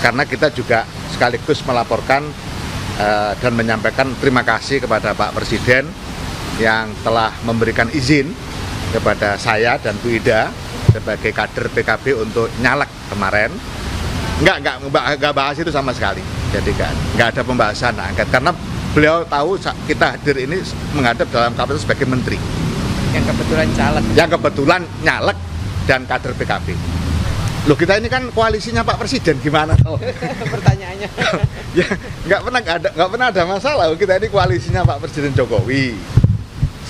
karena kita juga sekaligus melaporkan dan menyampaikan terima kasih kepada Pak Presiden yang telah memberikan izin kepada saya dan Bu Ida sebagai kader PKB untuk nyalek kemarin. Nggak bahas itu sama sekali, jadi nggak ada pembahasan angket, karena beliau tahu kita hadir ini menghadap dalam kapasitas sebagai menteri yang kebetulan nyalek dan kader PKB. Loh, kita ini kan koalisinya Pak Presiden, gimana?
Pertanyaannya
ya nggak pernah ada masalah. Kita ini koalisinya Pak Presiden Jokowi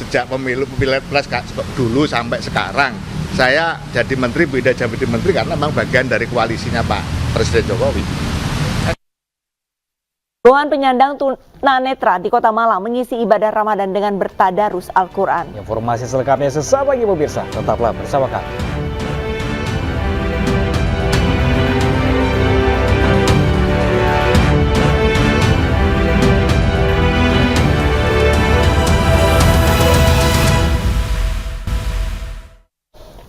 sejak pemilu pilpres dulu sampai sekarang. Saya jadi menteri, Bu Ida jadi menteri karena memang bagian dari koalisinya Pak Presiden Jokowi.
Puluhan penyandang tunanetra di Kota Malang mengisi ibadah Ramadan dengan bertadarus Al-Quran.
Informasi selengkapnya sesaat lagi pemirsa, tetaplah bersama kami.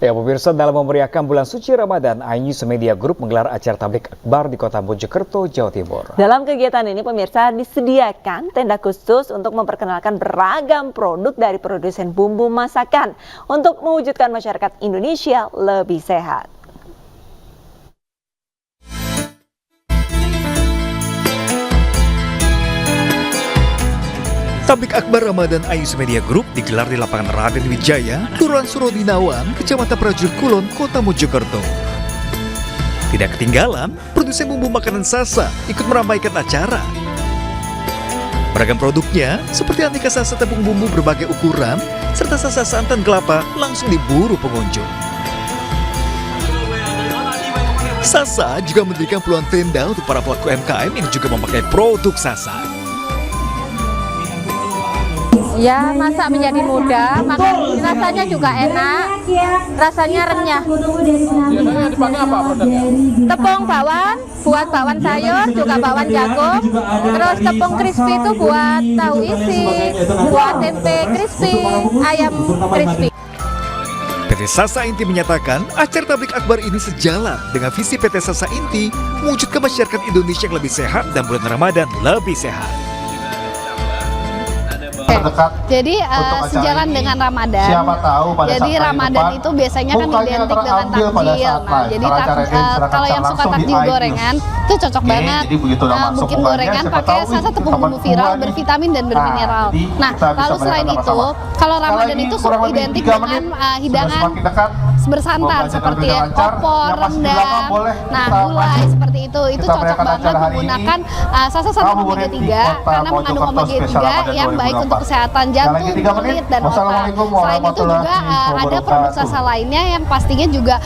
Ya pemirsa, dalam memeriahkan bulan suci Ramadan, iNews Media Group menggelar acara tablik akbar di Kota Mojokerto, Jawa Timur.
Dalam kegiatan ini pemirsa disediakan tenda khusus untuk memperkenalkan beragam produk dari produsen bumbu masakan untuk mewujudkan masyarakat Indonesia lebih sehat.
Tablik akbar Ramadan iNews Media Group digelar di lapangan Raden Wijaya, Kelurahan Surodinawang, Kecamatan Prajurit Kulon, Kota Mojokerto. Tidak ketinggalan, produsen bumbu makanan Sasa ikut meramaikan acara. Beragam produknya, seperti aneka Sasa tepung bumbu berbagai ukuran, serta Sasa santan kelapa langsung diburu pengunjung. Sasa juga mendirikan puluhan tenda untuk para pelaku UMKM yang juga memakai produk Sasa.
Ya, masak menjadi mudah, makan rasanya juga enak, rasanya renyah.
Biasanya dipakai apa produknya?
Tepung bawang, buat bawang sayur, juga bawang jagung. Terus tepung crispy itu buat tahu isi, buat tempe crispy, ayam crispy.
PT Sasa Inti menyatakan acara tablik akbar ini sejalan dengan visi PT Sasa Inti mewujudkan masyarakat Indonesia yang lebih sehat dan bulan Ramadan lebih sehat.
Jadi sejalan dengan Ramadan. Jadi Ramadan itu biasanya kan identik dengan takjil. Nah, jadi kalau yang suka takjil gorengan itu cocok banget. Bikin gorengan pakai Sasa tepung bumbu viral, bervitamin dan bermineral. Nah, lalu selain itu, kalau Ramadan itu identik dengan hidangan bersantan seperti opor, rendang, nah gulai seperti itu cocok banget menggunakan Sasa santan omega 3 karena mengandung omega 3 yang baik untuk kesehatan jantung, kulit, dan otak. Selain itu juga ada produk Sasa lainnya yang pastinya juga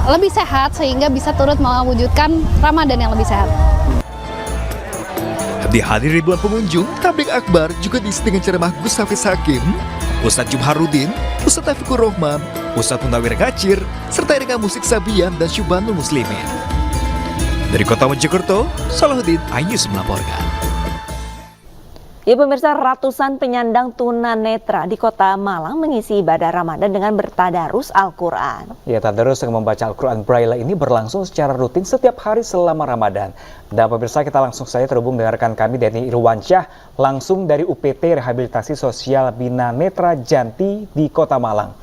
lebih sehat sehingga bisa turut mewujudkan Ramadan yang lebih sehat.
Dihadiri ribuan pengunjung, tablik akbar juga diisi dengan ceramah Gus Hafiz Hakim, Ustadz Jumharudin, Ustadz Taufikur Rahman, Ustadz Munawir Kacir, serta iringan musik Sabian dan Syubanul Muslimin. Dari Kota Mojokerto, Salahuddin, iNews melaporkan.
Ya pemirsa, ratusan penyandang tunanetra di Kota Malang mengisi ibadah Ramadan dengan bertadarus Al-Quran. Ya, tadarus dengan membaca Al-Quran Braille ini berlangsung secara rutin setiap hari selama Ramadan. Dan pemirsa, kita langsung saja terhubung dengan rekan kami Denny Irwansyah langsung dari UPT Rehabilitasi Sosial Bina Netra Janti di Kota Malang.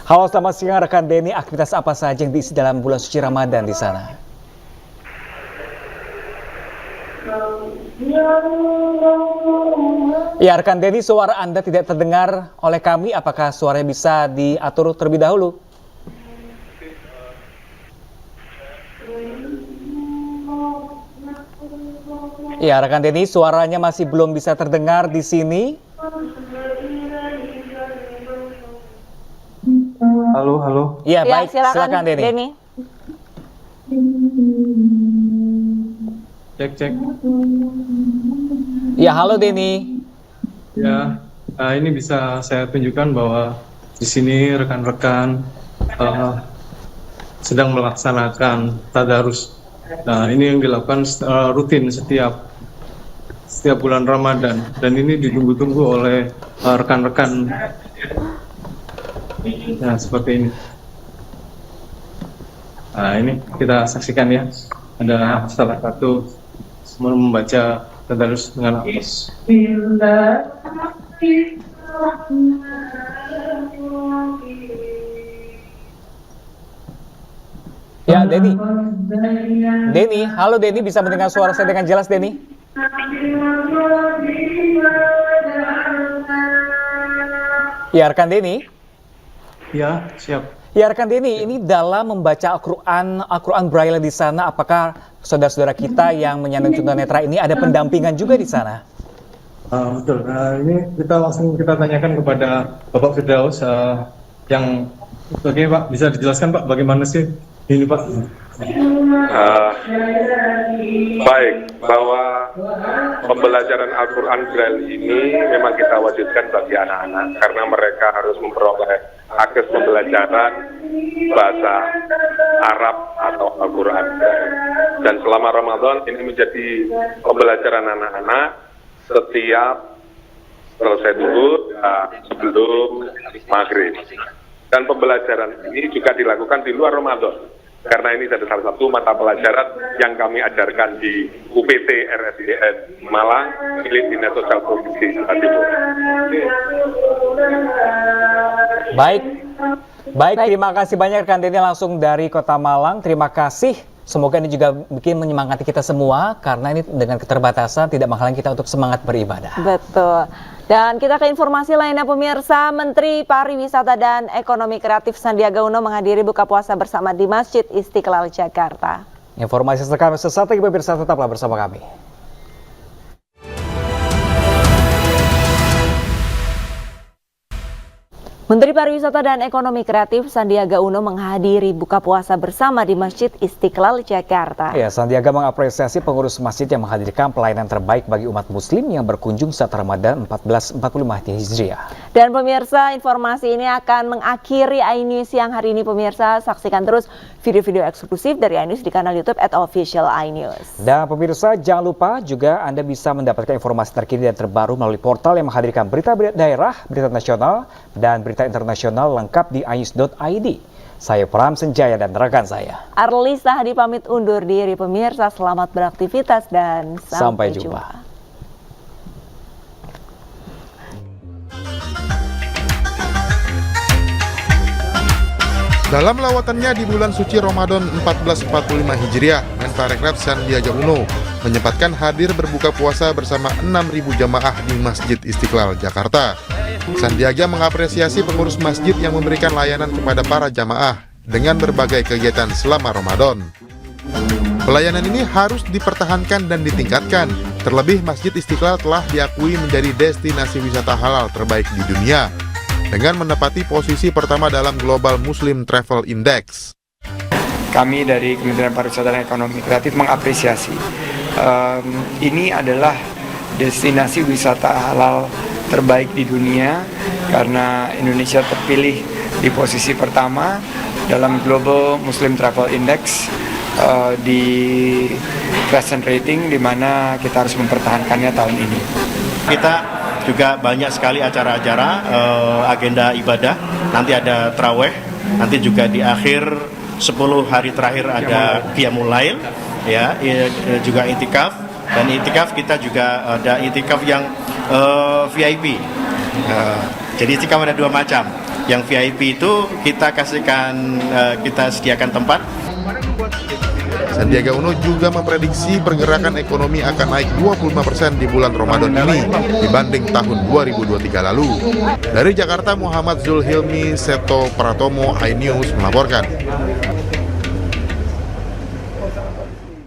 Halo, selamat siang rekan Denny, aktivitas apa saja yang diisi dalam bulan suci Ramadan di sana? Ya, rekan Denny, suara Anda tidak terdengar oleh kami. Apakah suaranya bisa diatur terlebih dahulu? Ya, rekan Denny, suaranya masih belum bisa terdengar di sini.
Halo.
Ya,
Ya,
baik, silakan Denny.
Cek.
Ya, halo Denny.
Ya, ini bisa saya tunjukkan bahwa di sini rekan-rekan sedang melaksanakan tadarus. Nah, ini yang dilakukan rutin setiap bulan Ramadan, dan ini ditunggu-tunggu oleh rekan-rekan. Nah, seperti ini.
Nah, ini kita saksikan ya, ada salah satu membaca tadarus dengan
Ya, Denny. Denny, halo Denny, bisa mendengar suara saya dengan jelas, Denny? Ya, rekan Denny.
Ya, siap.
Ya, rekan Denny, ini dalam membaca Al-Quran Braille di sana, apakah saudara-saudara kita yang menyandang tunanetra ini ada pendampingan juga di sana?
Betul. Ini kita tanyakan kepada Bapak Firdaus yang Pak, bisa dijelaskan Pak bagaimana sih ini Pak?
Baik, bahwa pembelajaran Al-Quran Braille ini memang kita wajibkan bagi anak-anak karena mereka harus memperoleh akses pembelajaran bahasa Arab atau Al-Quran Braille. Dan selama Ramadan ini menjadi pembelajaran anak-anak setiap selesai zuhur sebelum maghrib. Dan pembelajaran ini juga dilakukan di luar Ramadan. Karena ini ada salah satu mata pelajaran yang kami ajarkan di UPT RSIDN Malang, milik Dinas Sosial Provinsi Jawa Timur.
Baik, terima kasih banyak rekan Denny langsung dari Kota Malang. Terima kasih. Semoga ini juga bikin menyemangati kita semua karena ini dengan keterbatasan tidak menghalangi kita untuk semangat beribadah.
Betul. Dan kita ke informasi lainnya pemirsa, Menteri Pariwisata dan Ekonomi Kreatif Sandiaga Uno menghadiri buka puasa bersama di Masjid Istiqlal Jakarta. Informasi
sekarang sesaat lagi pemirsa, tetaplah bersama kami.
Menteri Pariwisata dan Ekonomi Kreatif Sandiaga Uno menghadiri buka puasa bersama di Masjid Istiqlal Jakarta.
Ya, Sandiaga mengapresiasi pengurus masjid yang menghadirkan pelayanan terbaik bagi umat muslim yang berkunjung saat Ramadan 1445 Hijriah. Dan pemirsa, informasi ini akan mengakhiri iNews yang hari ini pemirsa. Saksikan terus video-video eksklusif dari iNews di kanal YouTube @officialinews. Dan pemirsa, jangan lupa juga Anda bisa mendapatkan informasi terkini dan terbaru melalui portal yang menghadirkan berita-berita daerah, berita nasional, dan berita internasional lengkap di iNews.id. Saya Pram Senjaya dan rekan saya
Arlisa Hadi pamit undur diri pemirsa. Selamat beraktivitas dan sampai jumpa.
Dalam lawatannya di bulan suci Ramadan 1445 Hijriah, Menparekraf Sandiaga Uno menyempatkan hadir berbuka puasa bersama 6.000 jamaah di Masjid Istiqlal Jakarta. Sandiaga mengapresiasi pengurus masjid yang memberikan layanan kepada para jamaah dengan berbagai kegiatan selama Ramadan. Pelayanan ini harus dipertahankan dan ditingkatkan. Terlebih Masjid Istiqlal telah diakui menjadi destinasi wisata halal terbaik di dunia dengan menempati posisi pertama dalam Global Muslim Travel Index.
Kami dari Kementerian Pariwisata dan Ekonomi Kreatif mengapresiasi ini adalah destinasi wisata halal terbaik di dunia karena Indonesia terpilih di posisi pertama dalam Global Muslim Travel Index di present rating, di mana kita harus mempertahankannya tahun ini.
Kita juga banyak sekali acara-acara agenda ibadah, nanti ada taraweh, nanti juga di akhir 10 hari terakhir ada Qiyamul Lail, ya, juga itikaf, dan itikaf kita juga ada itikaf yang VIP. Jadi itikaf ada dua macam. Yang VIP itu kita sediakan tempat.
Sandiaga Uno juga memprediksi pergerakan ekonomi akan naik 25% di bulan Ramadan ini dibanding tahun 2023 lalu. Dari Jakarta, Muhammad Zulhilmi Seto Pratomo, iNews melaporkan.